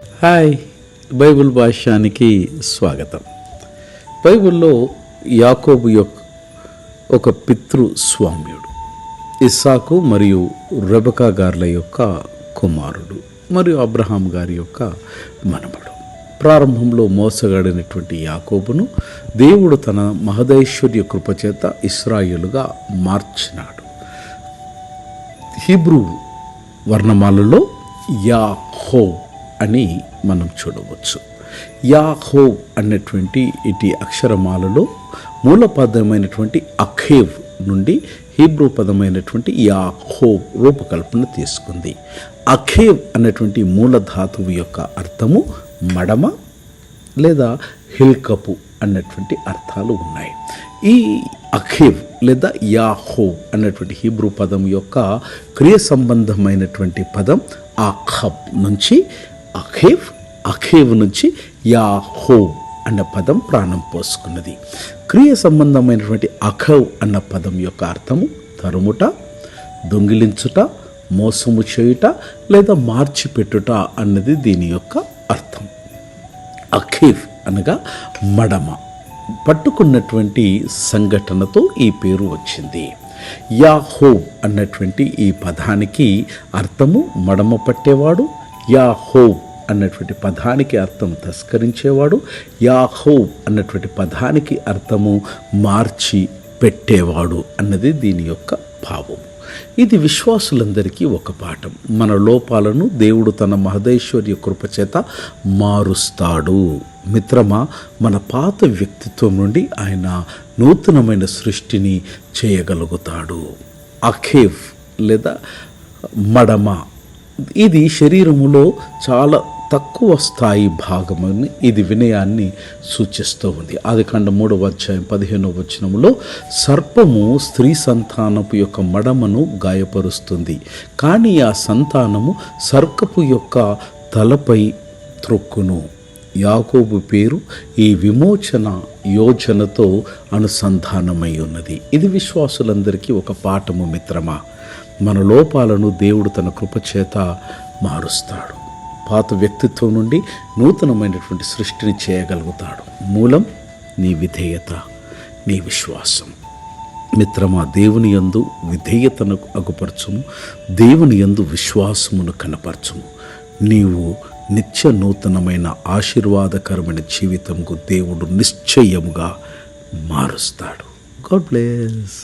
Hi, Bible భాష్యానికి స్వాగతం. బైబిల్లో యాకోబు యొక్క ఒక పితృస్వామ్యుడు, ఇస్సాకు మరియు రెబెకా గార్ల యొక్క కుమారుడు మరియు అబ్రహాం గారి యొక్క మనమడు. ప్రారంభంలో మోసగాడినటువంటి యాకోబును దేవుడు తన మహదైశ్వర్య కృపచేత ఇశ్రాయేలుగా మార్చినాడు. హీబ్రూ వర్ణమాలలో యాకోబ్ అని మనం చూడవచ్చు. యాకోబ్ అన్నటువంటి ఇటు అక్షరమాలలో మూల పదమైనటువంటి అఖేవ్ నుండి హీబ్రూ పదమైనటువంటి యాకోబ్ రూపకల్పన తీసుకుంది. అఖేవ్ అన్నటువంటి మూల ధాతువు యొక్క అర్థము మడమ లేదా హిల్కపు అన్నటువంటి అర్థాలు ఉన్నాయి. ఈ అఖేవ్ లేదా యాకోబ్ అన్నటువంటి హీబ్రూ పదం యొక్క క్రియ సంబంధమైనటువంటి పదం అఖబ్ నుంచి అఖేవ్ నుంచి యాకోబ్ అన్న పదం ప్రాణం పోసుకున్నది. క్రియ సంబంధమైనటువంటి అఖవ్ అన్న పదం యొక్క అర్థము తరుముట, దొంగిలించుట, మోసము చేయుట లేదా మార్చిపెట్టుట అన్నది దీని యొక్క అర్థం. అఖేవ్ అనగా మడమ, పట్టుకున్నటువంటి సంఘటనతో ఈ పేరు వచ్చింది. యాకోబ్ అన్నటువంటి ఈ పదానికి అర్థము మడమ పట్టేవాడు, యాకోబ్ అన్నటువంటి పదానికి అర్థం తస్కరించేవాడు, యాకోబ్ అన్నటువంటి పదానికి అర్థము మార్చి పెట్టేవాడు అన్నది దీని యొక్క భావం. ఇది విశ్వాసులందరికీ ఒక పాఠం. మన లోపాలను దేవుడు తన మహదైశ్వర్య కృపచేత మారుస్తాడు. మిత్రమా, మన పాత వ్యక్తిత్వం నుండి ఆయన నూతనమైన సృష్టిని చేయగలుగుతాడు. అఖేవ్ లేదా మడమ ఇది శరీరములో చాలా తక్కువ స్థాయి భాగమని ఇది వినయాన్ని సూచిస్తూ ఉంది. ఆదికాండం 3వ అధ్యాయం 15వ వచనములో సర్పము స్త్రీ సంతానపు యొక్క మడమను గాయపరుస్తుంది, కానీ ఆ సంతానము సర్పపు యొక్క తలపై త్రొక్కును. యాకోబు పేరు ఈ విమోచన యోజనతో అనుసంధానమై ఉన్నది. ఇది విశ్వాసులందరికీ ఒక పాఠము. మిత్రమా, మన లోపాలను దేవుడు తన కృపచేత మారుస్తాడు. పాత వ్యక్తిత్వం నుండి నూతనమైనటువంటి సృష్టిని చేయగలుగుతాడు. మూలం నీ విధేయత, నీ విశ్వాసం. మిత్రమా, దేవుని యందు విధేయతను అగుపరచుము, దేవుని యందు విశ్వాసమును కనపరచుము. నీవు నిత్య నూతనమైన ఆశీర్వాదకరమైన జీవితంకు దేవుడు నిశ్చయముగా మారుస్తాడు. God bless.